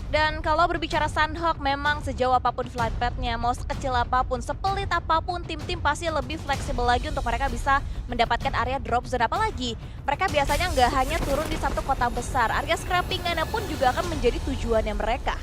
Dan kalau berbicara Sunhawk, memang sejauh apapun flight path-nya, mau sekecil apapun, sepelit apapun, tim-tim pasti lebih fleksibel lagi untuk mereka bisa mendapatkan area drop zone. Apalagi mereka biasanya nggak hanya turun di satu kota besar, area scrapping-nya pun juga akan menjadi tujuannya mereka.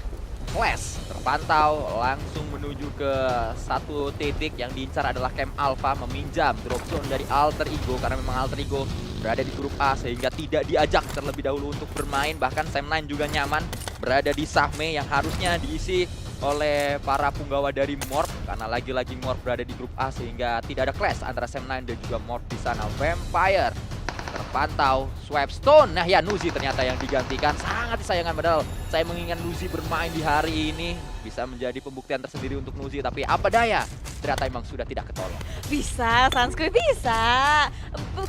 Flash terpantau langsung menuju ke satu titik yang diincar adalah Camp Alpha, meminjam drop zone dari Alter Ego karena memang Alter Ego berada di grup A sehingga tidak diajak terlebih dahulu untuk bermain. Bahkan Sam9 juga nyaman berada di Sahme yang harusnya diisi oleh para punggawa dari Morph karena lagi-lagi Morph berada di grup A sehingga tidak ada clash antara Sam9 dan juga Morph di sana. Vampire terpantau, swipe stone. Nah ya, Nuzi ternyata yang digantikan. Sangat disayangkan, padahal saya menginginkan Nuzi bermain di hari ini. Bisa menjadi pembuktian tersendiri untuk Nuzi, tapi apa daya, ternyata memang sudah tidak ketolong. Bisa, Sanskuy bisa.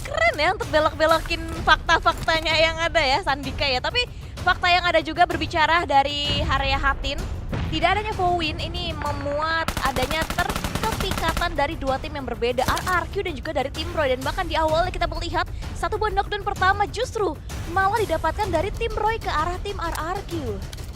Keren ya untuk belok-belokin fakta-faktanya yang ada ya, Sandika ya. Tapi fakta yang ada juga berbicara dari Harya Hatin. Tidak adanya Fowin ini memuat adanya keterikatan dari dua tim yang berbeda, RRQ dan juga dari Team Roy. Dan bahkan di awalnya kita melihat satu buah knockdown pertama justru malah didapatkan dari Team Roy ke arah tim RRQ.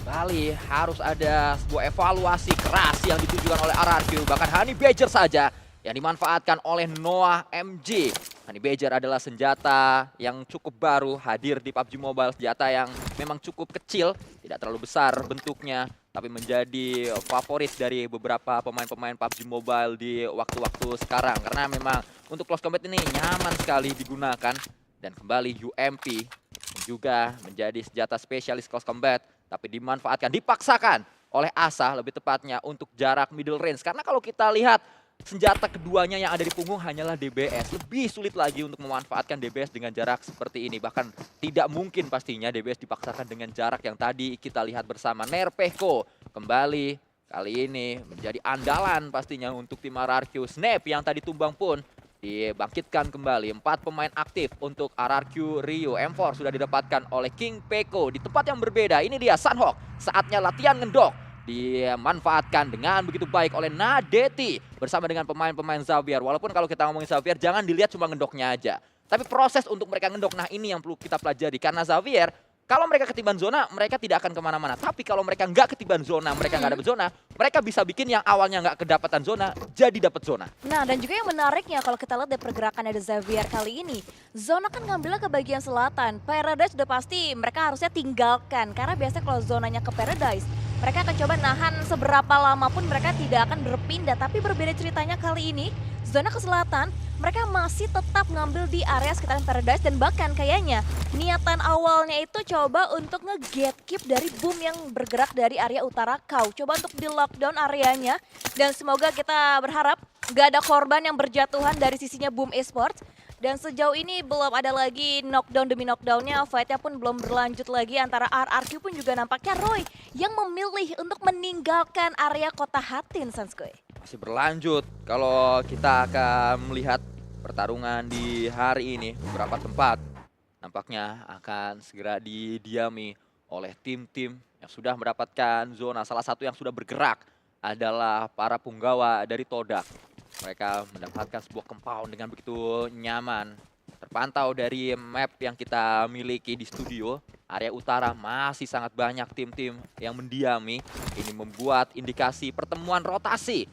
Bali harus ada sebuah evaluasi keras yang ditujukan oleh RRQ. Bahkan Honey Badger saja yang dimanfaatkan oleh Noah MG. Honey Badger adalah senjata yang cukup baru hadir di PUBG Mobile. Senjata yang memang cukup kecil, tidak terlalu besar bentuknya, tapi menjadi favorit dari beberapa pemain-pemain PUBG Mobile di waktu-waktu sekarang. Karena memang untuk close combat ini nyaman sekali digunakan. Dan kembali UMP juga menjadi senjata spesialis close combat, tapi dimanfaatkan, dipaksakan oleh Asa lebih tepatnya untuk jarak middle range. Karena kalau kita lihat senjata keduanya yang ada di punggung hanyalah DBS. Lebih sulit lagi untuk memanfaatkan DBS dengan jarak seperti ini. Bahkan tidak mungkin pastinya DBS dipaksakan dengan jarak yang tadi kita lihat bersama. Nerpeko kembali kali ini menjadi andalan pastinya untuk tim RRQ. Snap yang tadi tumbang pun dibangkitkan kembali. 4 pemain aktif untuk RRQ Rio. M4 sudah didapatkan oleh King Peko di tempat yang berbeda. Ini dia Sunhawk, saatnya latihan ngendok. Dimanfaatkan dengan begitu baik oleh Nadeti bersama dengan pemain-pemain Xavier. Walaupun kalau kita ngomongin Xavier jangan dilihat cuma ngendoknya aja, tapi proses untuk mereka ngendok, nah ini yang perlu kita pelajari. Karena Xavier kalau mereka ketiban zona mereka tidak akan kemana-mana, tapi kalau mereka nggak ketiban zona, mereka nggak dapat zona, mereka bisa bikin yang awalnya nggak kedapatan zona jadi dapat zona. Nah, dan juga yang menariknya kalau kita lihat dari pergerakan ada Xavier kali ini, zona kan ngambilnya ke bagian selatan. Paradise sudah pasti mereka harusnya tinggalkan, karena biasanya kalau zonanya ke Paradise, mereka akan coba nahan seberapa lama pun mereka tidak akan berpindah. Tapi berbeda ceritanya kali ini, zona ke selatan, mereka masih tetap ngambil di area sekitaran Paradise. Dan bahkan kayaknya niatan awalnya itu coba untuk nge-gatekeep dari boom yang bergerak dari area utara kau. Coba untuk di lockdown areanya, dan semoga kita berharap gak ada korban yang berjatuhan dari sisinya Boom Esports. Dan sejauh ini belum ada lagi knockdown demi knockdownnya, fight-nya pun belum berlanjut lagi antara RRQ pun juga nampaknya Roy yang memilih untuk meninggalkan area kota Hatin, Sanskuy. Masih berlanjut kalau kita akan melihat pertarungan di hari ini. Beberapa tempat nampaknya akan segera didiami oleh tim-tim yang sudah mendapatkan zona. Salah satu yang sudah bergerak adalah para punggawa dari Todak. Mereka mendapatkan sebuah compound dengan begitu nyaman. Terpantau dari map yang kita miliki di studio, area utara masih sangat banyak tim-tim yang mendiami. Ini membuat indikasi pertemuan rotasi.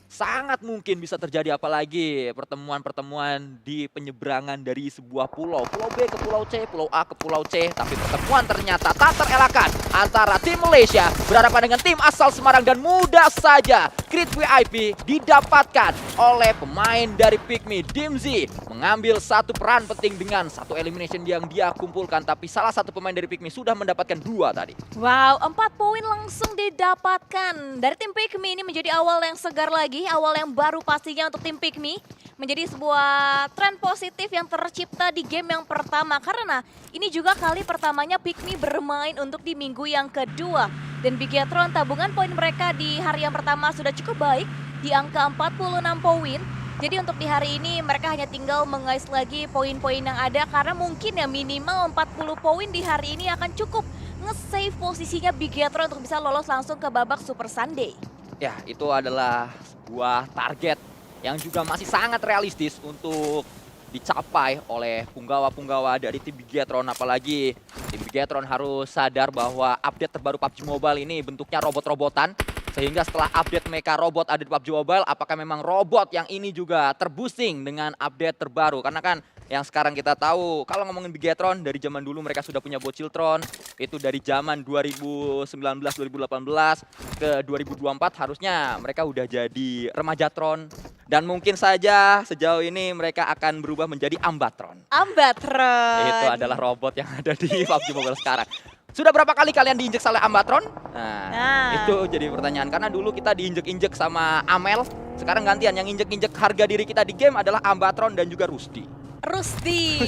Sangat mungkin bisa terjadi, apalagi pertemuan-pertemuan di penyeberangan dari sebuah pulau. Pulau B ke Pulau C, Pulau A ke Pulau C. Tapi pertemuan ternyata tak terelakkan antara tim Malaysia berhadapan dengan tim asal Semarang. Dan mudah saja Crit VIP didapatkan oleh pemain dari Pikmi. Dimzi mengambil satu peran penting dengan satu elimination yang dia kumpulkan. Tapi salah satu pemain dari Pikmi sudah mendapatkan 2 tadi. Wow, 4 poin langsung didapatkan. Dari tim Pikmi ini menjadi awal yang segar lagi, awal yang baru pastinya untuk tim Pikmi. Menjadi sebuah tren positif yang tercipta di game yang pertama. Karena ini juga kali pertamanya Pikmi bermain untuk di minggu yang kedua. Dan Bigetron tabungan poin mereka di hari yang pertama sudah cukup baik, di angka 46 poin. Jadi untuk di hari ini mereka hanya tinggal mengais lagi poin-poin yang ada. Karena mungkin ya minimal 40 poin di hari ini akan cukup nge-save posisinya Bigetron untuk bisa lolos langsung ke babak Super Sunday. Ya, itu adalah sebuah target yang juga masih sangat realistis untuk dicapai oleh punggawa-punggawa dari tim Bigetron. Apalagi tim Bigetron harus sadar bahwa update terbaru PUBG Mobile ini bentuknya robot-robotan. Sehingga setelah update mecha robot ada di PUBG Mobile, apakah memang robot yang ini juga terboosting dengan update terbaru? Karena kan yang sekarang kita tahu, kalau ngomongin Bigetron, dari zaman dulu mereka sudah punya Bociltron. Itu dari zaman 2019-2018 ke 2024 harusnya mereka udah jadi Remajatron. Dan mungkin saja sejauh ini mereka akan berubah menjadi Ambatron. Ambatron. Itu adalah robot yang ada di PUBG Mobile sekarang. Sudah berapa kali kalian diinjek oleh Ambatron? Nah, itu jadi pertanyaan. Karena dulu kita diinjek-injek sama Amel. Sekarang gantian, yang injek-injek harga diri kita di game adalah Ambatron dan juga Rusdi. Rusdi.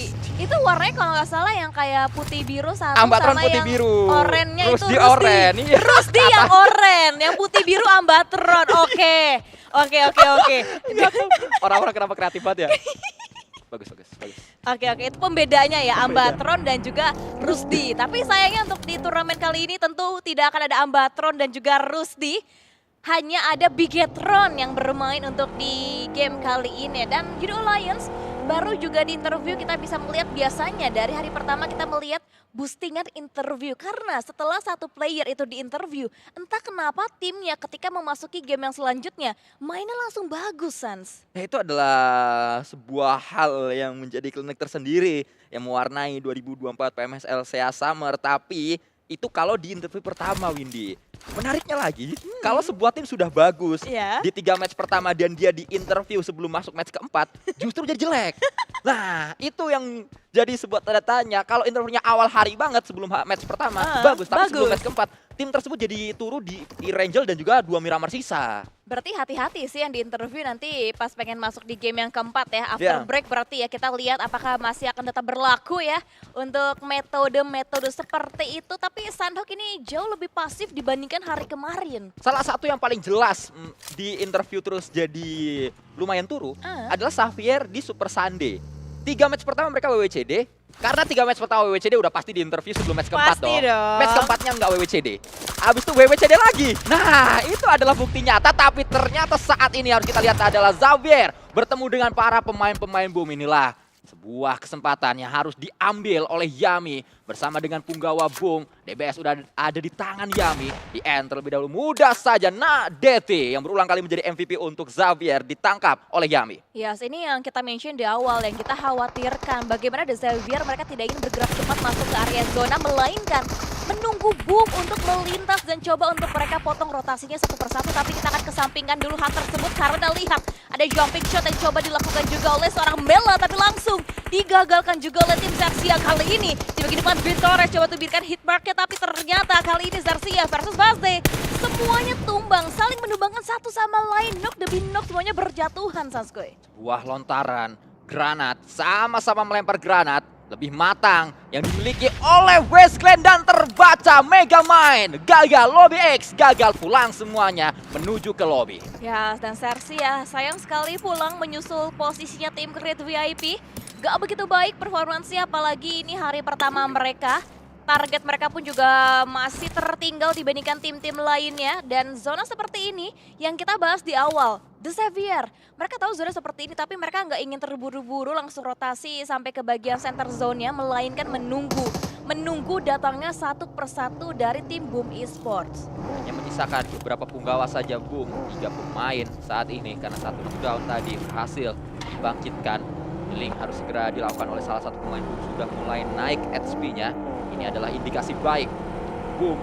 Itu warnanya kalau nggak salah yang kayak putih biru satu Ambatron sama putih yang biru. orennya itu Rusdi oren. Iya. Rusdi yang oren, yang putih biru Ambatron. Oke. Orang-orang kenapa kreatif banget ya? Bagus. Oke, itu pembedanya ya, Ambatron dan juga Rusdi. Tapi sayangnya untuk di turnamen kali ini tentu tidak akan ada Ambatron dan juga Rusdi. Hanya ada Bigetron yang bermain untuk di game kali ini. Dan Judo Alliance baru juga di interview kita bisa melihat, biasanya dari hari pertama kita melihat boostingan interview. Karena setelah satu player itu di interview, entah kenapa timnya ketika memasuki game yang selanjutnya mainnya langsung bagus, Sans. Nah, itu adalah sebuah hal yang menjadi klinik tersendiri yang mewarnai 2024 PMSL SEA Summer. Tapi itu kalau di interview pertama, Windy. Menariknya lagi, kalau sebuah tim sudah bagus di 3 match pertama dan dia di interview sebelum masuk match keempat, justru jadi jelek. Nah, itu yang jadi sebuah tanda tanya. Kalau interviewnya awal hari banget sebelum match pertama, bagus. Tapi sebelum match keempat, tim tersebut jadi turun di Rangel dan juga 2 Miramar sisa. Berarti hati-hati sih yang di interview nanti pas pengen masuk di game yang keempat ya. After break berarti ya kita lihat apakah masih akan tetap berlaku ya untuk metode-metode seperti itu. Tapi Sandhawk ini jauh lebih pasif dibandingkan hari kemarin. Salah satu yang paling jelas di interview terus jadi lumayan turu adalah Xavier di Super Sunday. 3 match pertama mereka WWCD. Karena 3 match pertama WWCD udah pasti di interview sebelum match keempat dong. Match keempatnya nggak WWCD. Abis itu WWCD lagi. Nah, itu adalah bukti nyata. Tapi ternyata saat ini harus kita lihat adalah Xavier bertemu dengan para pemain-pemain boom. Inilah sebuah kesempatan yang harus diambil oleh Yami bersama dengan punggawa Boom. DBS udah ada di tangan Yami. Di end terlebih dahulu mudah saja. Nah, DT yang berulang kali menjadi MVP untuk Xavier ditangkap oleh Yami. Yes, ini yang kita mention di awal yang kita khawatirkan. Bagaimana The Xavier mereka tidak ingin bergerak cepat masuk ke area zona, melainkan menunggu Boom untuk melintas dan coba untuk mereka potong rotasinya satu persatu. Tapi kita akan kesampingkan dulu hal tersebut karena lihat ada jumping shot yang coba dilakukan juga oleh seorang Bella, tapi langsung digagalkan juga oleh tim Xerxia kali ini. Di bagian depan Victor coba tubirkan hit marknya, tapi ternyata kali ini Xerxia versus Bazde semuanya tumbang, saling menumbangkan satu sama lain. Knock demi knock semuanya berjatuhan, Sanskoy. Sebuah lontaran granat, sama-sama melempar granat lebih matang yang dimiliki oleh Westglen dan terbaca Megamind. Gagal lobby X, gagal pulang semuanya menuju ke lobby. Ya, dan Xerxia sayang sekali pulang menyusul posisinya tim Create VIP. Gak begitu baik performansinya, apalagi ini hari pertama mereka. Target mereka pun juga masih tertinggal dibandingkan tim-tim lainnya. Dan zona seperti ini yang kita bahas di awal, The Xavier. Mereka tahu zona seperti ini tapi mereka nggak ingin terburu-buru langsung rotasi sampai ke bagian center zone-nya. Melainkan menunggu datangnya satu persatu dari tim Boom Esports. Hanya menyisakan beberapa punggawa saja Boom, 3 pemain saat ini. Karena satu down tadi berhasil dibangkitkan. Link harus segera dilakukan oleh salah satu pemain Boom, sudah mulai naik HP-nya. Ini adalah indikasi baik. Boom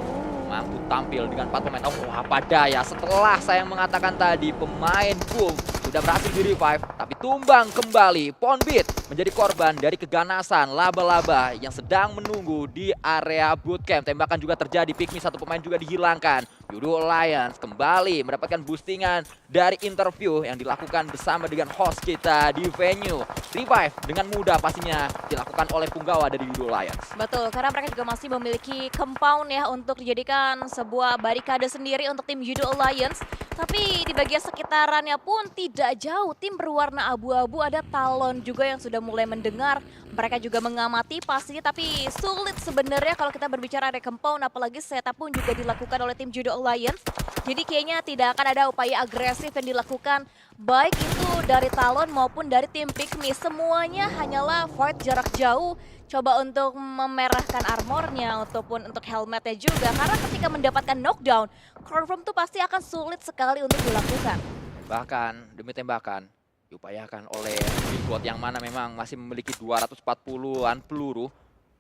mampu tampil dengan 4 pemain. Oh, apa daya setelah saya mengatakan tadi pemain Boom sudah berhasil di revive, tapi tumbang kembali. Ponbit menjadi korban dari keganasan laba-laba yang sedang menunggu di area bootcamp. Tembakan juga terjadi, Pikmi satu pemain juga dihilangkan. Judo Alliance kembali mendapatkan boostingan dari interview yang dilakukan bersama dengan host kita di venue. Revive dengan mudah pastinya dilakukan oleh punggawa dari Judo Alliance. Betul, karena mereka juga masih memiliki compound ya untuk dijadikan sebuah barikade sendiri untuk tim Judo Alliance. Tapi di bagian sekitarannya pun tidak jauh. Tim berwarna abu-abu, ada Talon juga yang sudah mulai mendengar. Mereka juga mengamati pastinya, tapi sulit sebenarnya kalau kita berbicara area compound, apalagi setup pun juga dilakukan oleh tim Judo Alliance. Jadi kayaknya tidak akan ada upaya agresif yang dilakukan baik itu dari Talon maupun dari tim Pikmi. Semuanya hanyalah fight jarak jauh, coba untuk memerahkan armornya ataupun untuk helmetnya juga. Karena ketika mendapatkan knockdown, confirm tuh pasti akan sulit sekali untuk dilakukan. Bahkan demi tembakan diupayakan oleh Biggot yang mana memang masih memiliki 240-an peluru.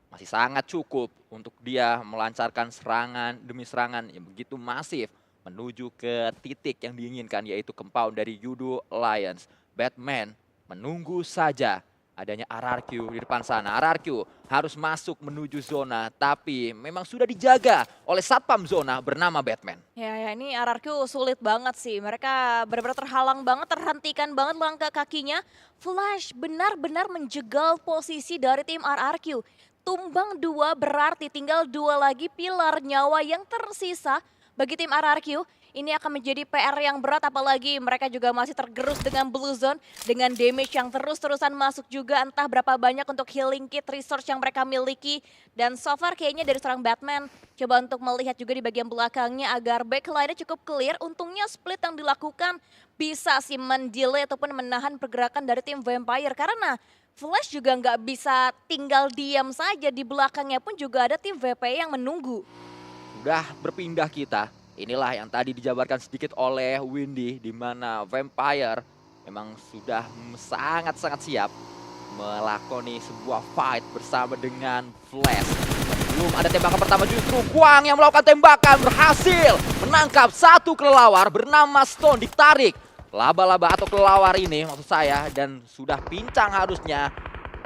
Masih sangat cukup untuk dia melancarkan serangan demi serangan yang begitu masif menuju ke titik yang diinginkan, yaitu compound dari Yudo Alliance. Batman menunggu saja adanya RRQ di depan sana. RRQ harus masuk menuju zona, tapi memang sudah dijaga oleh satpam zona bernama Batman. Ya, ini RRQ sulit banget sih. Mereka benar-benar terhalang banget, terhentikan banget langkah kakinya. Flash benar-benar menjegal posisi dari tim RRQ. Tumbang 2 berarti tinggal 2 lagi pilar nyawa yang tersisa bagi tim RRQ. Ini akan menjadi PR yang berat, apalagi mereka juga masih tergerus dengan Blue Zone, dengan damage yang terus-terusan masuk juga, entah berapa banyak untuk healing kit resource yang mereka miliki. Dan so far kayaknya dari seorang Batman, coba untuk melihat juga di bagian belakangnya agar backline-nya cukup clear. Untungnya split yang dilakukan bisa sih mendelay ataupun menahan pergerakan dari tim Vampire, karena Flash juga nggak bisa tinggal diam saja, di belakangnya pun juga ada tim VP yang menunggu. Sudah berpindah kita. Inilah yang tadi dijabarkan sedikit oleh Windy, di mana Vampire memang sudah sangat-sangat siap melakoni sebuah fight bersama dengan Flash. Belum ada tembakan pertama, justru Kwang yang melakukan tembakan berhasil menangkap satu kelelawar bernama Stone, ditarik. Laba-laba atau kelelawar ini maksud saya, dan sudah pincang harusnya.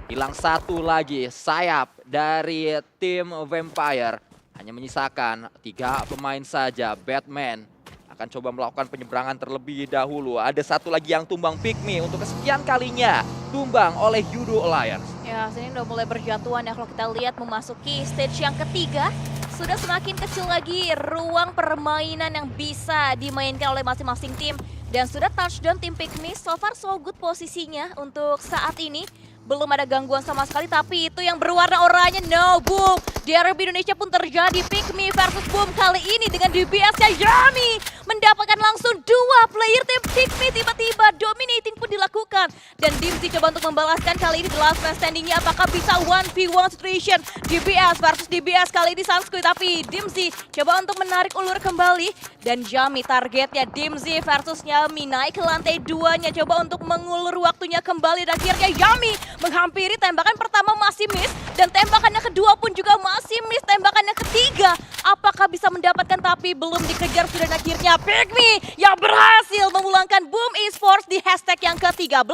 Hilang satu lagi sayap dari tim Vampire. Hanya menyisakan 3 pemain saja. Batman akan coba melakukan penyeberangan terlebih dahulu. Ada satu lagi yang tumbang, Pikmi untuk kesekian kalinya tumbang oleh Yudo Alliance. Ya, sini udah mulai berjatuhan ya kalau kita lihat memasuki stage yang ketiga. Sudah semakin kecil lagi ruang permainan yang bisa dimainkan oleh masing-masing tim. Dan sudah touchdown tim Pikmi, so far so good posisinya untuk saat ini. Belum ada gangguan sama sekali, tapi itu yang berwarna oranye, no, boom. Derby Indonesia pun terjadi, Pikmi versus Boom kali ini dengan DBS-nya Yami. Mendapatkan langsung 2 player tim Pikmi, tiba-tiba dominating pun dilakukan. Dan Dimzy coba untuk membalaskan kali ini the last man standing-nya, apakah bisa 1v1 situation. DBS versus DBS kali ini Sunsquid, tapi Dimzy coba untuk menarik ulur kembali. Dan Yami targetnya Dimzy versus Yami, naik ke lantai 2-nya, coba untuk mengulur waktunya kembali. Dan akhirnya Yami menghampiri, tembakan pertama masih miss, dan tembakan yang kedua pun juga masih miss. Tembakan yang ketiga, apakah bisa mendapatkan, tapi belum dikejar. Sudah akhirnya Pikmi yang berhasil memulangkan Boom Esports di hashtag yang ke-13.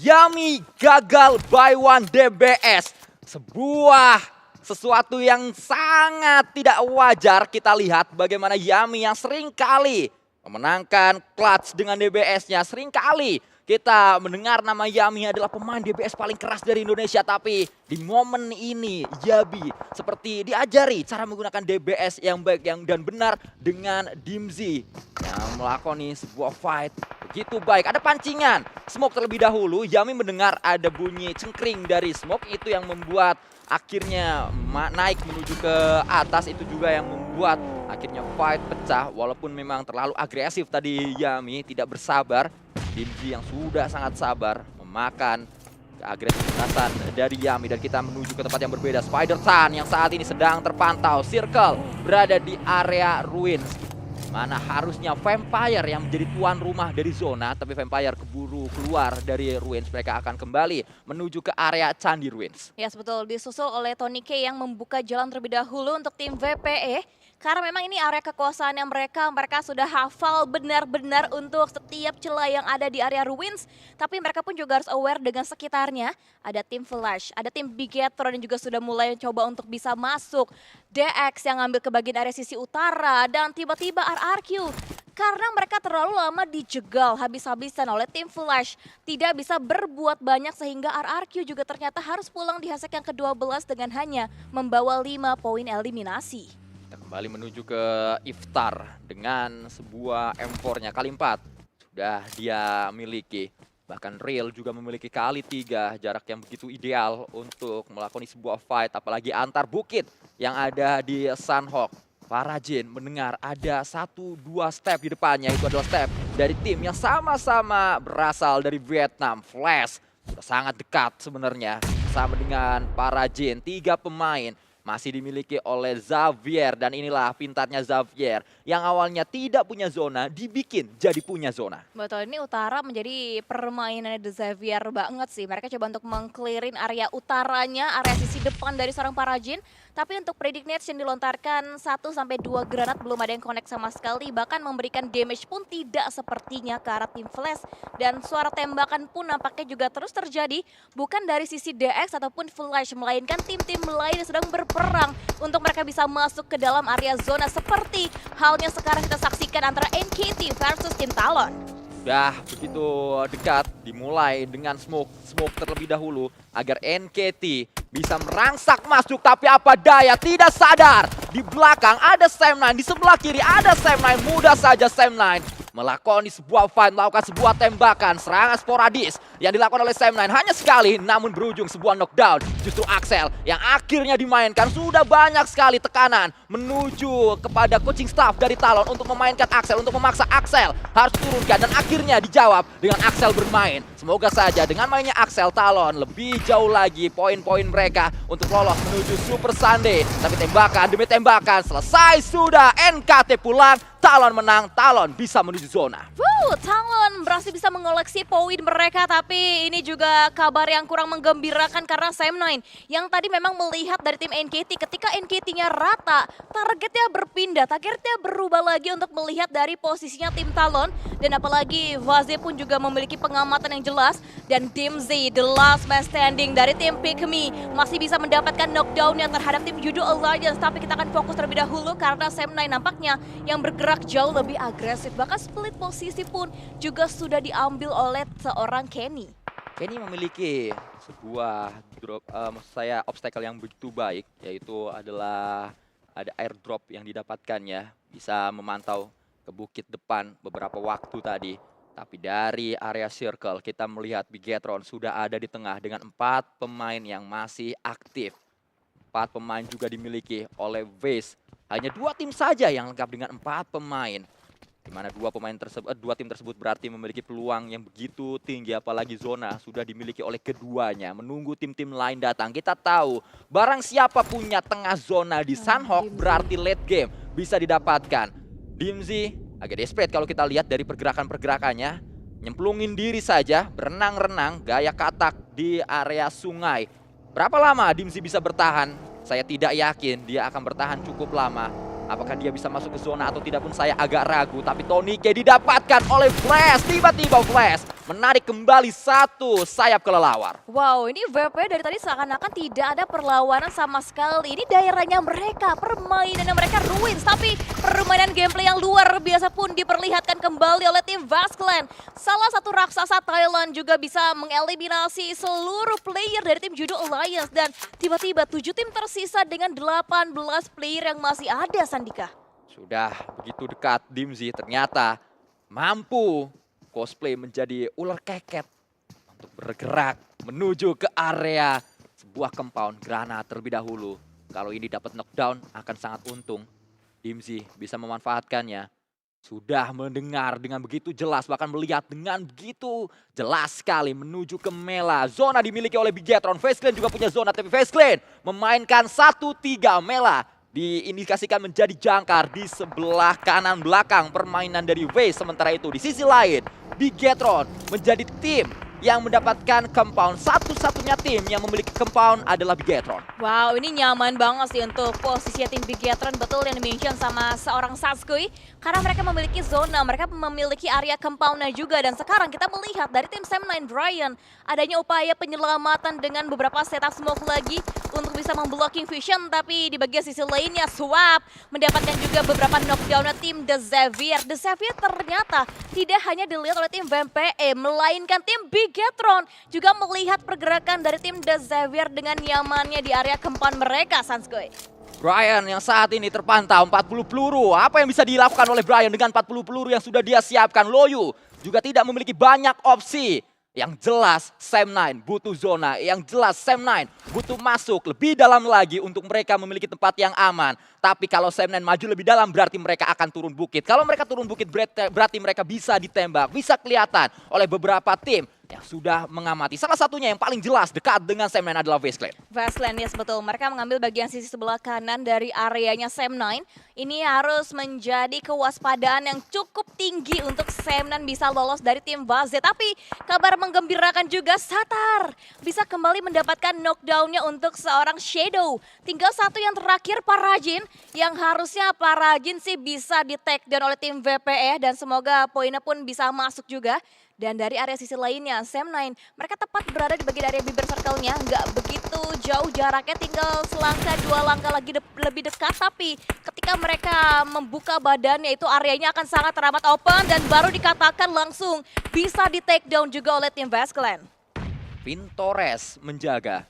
Yami gagal by 1 DBS. Sesuatu yang sangat tidak wajar. Kita lihat bagaimana Yami yang sering kali memenangkan clutch dengan DBS-nya. Sering kali kita mendengar nama Yami adalah pemain DBS paling keras dari Indonesia. Tapi di momen ini Yabi seperti diajari cara menggunakan DBS yang baik dan benar dengan Dimzy yang melakoni sebuah fight begitu baik. Ada pancingan smoke terlebih dahulu. Yami mendengar ada bunyi cengkring dari smoke, itu yang membuat akhirnya naik menuju ke atas. Itu juga yang membuat akhirnya fight pecah. Walaupun memang terlalu agresif tadi Yami, tidak bersabar. Dimzy yang sudah sangat sabar memakan keagresifisan dari Yami. Dan kita menuju ke tempat yang berbeda. Spider-Tan yang saat ini sedang terpantau. Circle berada di area Ruins, mana harusnya Vampire yang menjadi tuan rumah dari zona. Tapi Vampire keburu keluar dari Ruins. Mereka akan kembali menuju ke area Candi Ruins. Ya, betul, disusul oleh Tony K yang membuka jalan terlebih dahulu untuk tim VPE. Karena memang ini area kekuasaannya mereka sudah hafal benar-benar untuk setiap celah yang ada di area Ruins. Tapi mereka pun juga harus aware dengan sekitarnya. Ada tim Flash, ada tim Bigetron yang juga sudah mulai coba untuk bisa masuk. DX yang ngambil ke bagian area sisi utara, dan tiba-tiba RRQ. Karena mereka terlalu lama dijegal habis-habisan oleh tim Flash. Tidak bisa berbuat banyak sehingga RRQ juga ternyata harus pulang di hashtag yang ke-12 dengan hanya membawa 5 poin eliminasi. Kita kembali menuju ke Iftar dengan sebuah M4-nya kali 4 sudah dia miliki. Bahkan Real juga memiliki kali 3, jarak yang begitu ideal untuk melakoni sebuah fight, apalagi antar bukit yang ada di Sunhawk. Para Jin mendengar ada 1-2 step di depannya. Itu adalah step dari tim yang sama-sama berasal dari Vietnam. Flash sudah sangat dekat sebenarnya sama dengan para Jin. 3 pemain masih dimiliki oleh Xavier. Dan inilah pintarnya Xavier yang awalnya tidak punya zona dibikin jadi punya zona. Betul, ini utara menjadi permainan The Xavier banget sih. Mereka coba untuk mengclearin area utaranya, area sisi depan dari seorang Parajin. Tapi untuk predict nades yang dilontarkan 1-2 granat belum ada yang connect sama sekali. Bahkan memberikan damage pun tidak sepertinya ke arah tim Flash. Dan suara tembakan pun nampaknya juga terus terjadi. Bukan dari sisi DX ataupun Flash, melainkan tim-tim lain yang sedang berperang untuk mereka bisa masuk ke dalam area zona. Seperti halnya sekarang kita saksikan antara NKT versus tim Talon. Sudah begitu dekat, dimulai dengan smoke terlebih dahulu agar NKT bisa merangsak masuk, tapi apa daya tidak sadar. Di belakang ada Sam9, di sebelah kiri ada Sam9, mudah saja Sam9 melakoni sebuah fight, melakukan sebuah tembakan, serangan sporadis yang dilakukan oleh Sam9 hanya sekali, namun berujung sebuah knockdown. Justru Axel yang akhirnya dimainkan, sudah banyak sekali tekanan menuju kepada coaching staff dari Talon untuk memainkan Axel, untuk memaksa Axel harus turunkan, dan akhirnya dijawab dengan Axel bermain. Semoga saja dengan mainnya Axel, Talon lebih jauh lagi poin-poin mereka untuk lolos menuju Super Sunday. Tapi tembakan demi tembakan selesai sudah, NKT pulang, Talon menang, Talon bisa menuju zona. Talon berhasil bisa mengoleksi poin mereka, tapi ini juga kabar yang kurang menggembirakan karena Sam9 yang tadi memang melihat dari tim NKT, ketika NKT-nya rata, targetnya berpindah, targetnya berubah lagi untuk melihat dari posisinya tim Talon, dan apalagi Vaze pun juga memiliki pengamatan yang jelas, dan tim Z, the last man standing dari tim Pikmi, masih bisa mendapatkan knockdown yang terhadap tim Judo Alliance, tapi kita akan fokus terlebih dahulu karena Sam9 nampaknya yang bergerak jauh lebih agresif, bahkan split posisi pun juga sudah diambil oleh seorang Kenny. Kenny memiliki sebuah drop, maksud saya obstacle yang begitu baik, yaitu adalah ada airdrop yang didapatkannya, bisa memantau ke bukit depan beberapa waktu tadi. Tapi dari area circle kita melihat Bigetron sudah ada di tengah dengan 4 pemain yang masih aktif. 4 pemain juga dimiliki oleh Vase. Hanya 2 tim saja yang lengkap dengan 4 pemain. Di mana 2 tim tersebut berarti memiliki peluang yang begitu tinggi, apalagi zona sudah dimiliki oleh keduanya. Menunggu tim-tim lain datang. Kita tahu barang siapa punya tengah zona di Sunhawk berarti late game bisa didapatkan. Dimzy agak desperate kalau kita lihat dari pergerakan-pergerakannya. Nyemplungin diri saja, berenang-renang, gaya katak di area sungai. Berapa lama Dimzy bisa bertahan? Saya tidak yakin dia akan bertahan cukup lama. Apakah dia bisa masuk ke zona atau tidak pun saya agak ragu. Tapi Tonike didapatkan oleh Flash. Tiba-tiba Flash menarik kembali satu sayap kelelawar. Wow, ini VP dari tadi seakan-akan tidak ada perlawanan sama sekali. Ini daerahnya mereka, permainannya mereka ruins. Tapi permainan gameplay yang luar biasa pun diperlihatkan kembali oleh tim Vasclan. Salah satu raksasa Thailand juga bisa mengeliminasi seluruh player dari tim Judo Alliance. Dan tiba-tiba 7 tim tersisa dengan 18 player yang masih ada, Sandika. Sudah begitu dekat, Dimzy ternyata mampu cosplay menjadi ular keket untuk bergerak menuju ke area sebuah compound granat terlebih dahulu. Kalau ini dapat knockdown akan sangat untung. Dimzy bisa memanfaatkannya. Sudah mendengar dengan begitu jelas, bahkan melihat dengan begitu jelas sekali menuju ke Mela. Zona dimiliki oleh Bigetron. Vasclan juga punya zona, tapi Vasclan memainkan 1-3. Mela diindikasikan menjadi jangkar di sebelah kanan belakang permainan dari Vase. Sementara itu di sisi lain Bigetron menjadi tim yang mendapatkan compound. Satu-satunya tim yang memiliki compound adalah Bigetron. Wow, ini nyaman banget sih untuk posisi tim Bigetron, betul yang di-mention sama seorang Satsuki. Karena mereka memiliki zona, mereka memiliki area compoundnya juga. Dan sekarang kita melihat dari tim Sam9 Brian, adanya upaya penyelamatan dengan beberapa setup smoke lagi untuk bisa memblocking Vision. Tapi di bagian sisi lainnya, Swap mendapatkan juga beberapa knockdown tim The Xavier. The Xavier ternyata tidak hanya dilihat oleh tim VMPE, melainkan tim Bigetron juga melihat pergerakan dari tim The Xavier dengan nyamannya di area compound mereka, Sanskoy. Brian yang saat ini terpantau 40 peluru. Apa yang bisa dilakukan oleh Brian dengan 40 peluru yang sudah dia siapkan? Loyu juga tidak memiliki banyak opsi. Yang jelas Sam9 butuh zona, yang jelas Sam9 butuh masuk lebih dalam lagi untuk mereka memiliki tempat yang aman. Tapi kalau Sam9 maju lebih dalam berarti mereka akan turun bukit. Kalau mereka turun bukit berarti mereka bisa ditembak, bisa kelihatan oleh beberapa tim yang sudah mengamati. Salah satunya yang paling jelas dekat dengan Sam9 adalah Vazclan. Vazclan, yes betul. Mereka mengambil bagian sisi sebelah kanan dari areanya Sam9. Ini harus menjadi kewaspadaan yang cukup tinggi untuk Sam9 bisa lolos dari tim Vaz. Tapi kabar menggembirakan juga, Satar bisa kembali mendapatkan knockdown-nya untuk seorang Shadow. Tinggal satu yang terakhir, Parajin, yang harusnya Parajin sih bisa di take down oleh tim VPE dan semoga poinnya pun bisa masuk juga. Dan dari area sisi lainnya, Sam9, mereka tepat berada di bagian area bibir circle-nya. Nggak begitu jauh jaraknya, tinggal selangkah 2 langkah lagi lebih dekat. Tapi ketika mereka membuka badannya, itu areanya akan sangat teramat open. Dan baru dikatakan langsung bisa di take down juga oleh tim Vazclan. Vintores menjaga.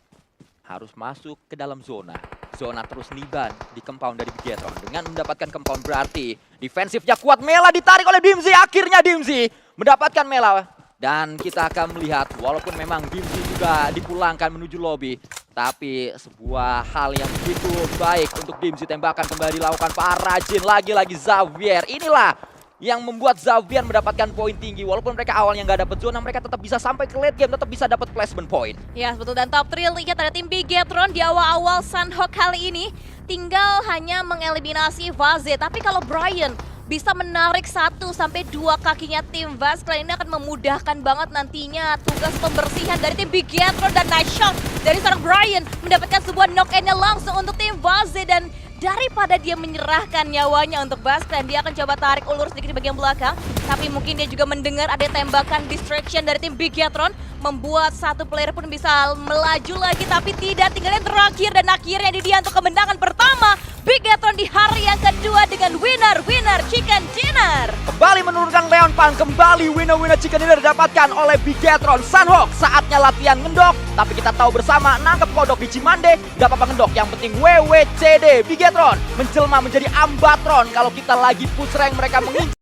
Harus masuk ke dalam zona. Zona terus niban di compound dari Bigetron. Dengan mendapatkan compound berarti defensifnya kuat. Mela ditarik oleh Dimzy. Akhirnya Dimzy mendapatkan Mela. Dan kita akan melihat walaupun memang Dimzy juga dipulangkan menuju lobby. Tapi sebuah hal yang begitu baik untuk Dimzy. Tembakan kembali dilakukan Parajin. Lagi-lagi Xavier. Inilah yang membuat Xavier mendapatkan poin tinggi. Walaupun mereka awalnya nggak dapat zona, mereka tetap bisa sampai ke late game, tetap bisa dapat placement point. Ya betul, dan top 3 lihat ada tim Bigetron di awal-awal Sunhawk kali ini. Tinggal hanya mengeliminasi Vaze. Tapi kalau Brian bisa menarik 1-2 kakinya tim Vazclan, ini akan memudahkan banget nantinya tugas pembersihan dari tim Bigetron. Dan nice shot dari seorang Brian mendapatkan sebuah knock-in-nya langsung untuk tim Vaze. Dan daripada dia menyerahkan nyawanya untuk Vazclan, dia akan coba tarik ulur sedikit di bagian belakang. Tapi mungkin dia juga mendengar ada tembakan distraction dari tim Bigetron, membuat satu player pun bisa melaju lagi. Tapi tidak, tinggal yang terakhir. Dan akhirnya ini dia untuk kemenangan pertama Bigetron di hari yang kedua dengan winner Chicken Dinner. Kembali menurunkan Leon Pan, kembali winner Chicken Dinner didapatkan oleh Bigetron. Sunhawk saatnya latihan ngendok, tapi kita tahu bersama nangkep kodok di Cimande gak apa-apa ngendok, yang penting WWCD. Bigetron menjelma menjadi Ambatron kalau kita lagi push rank, mereka mengincar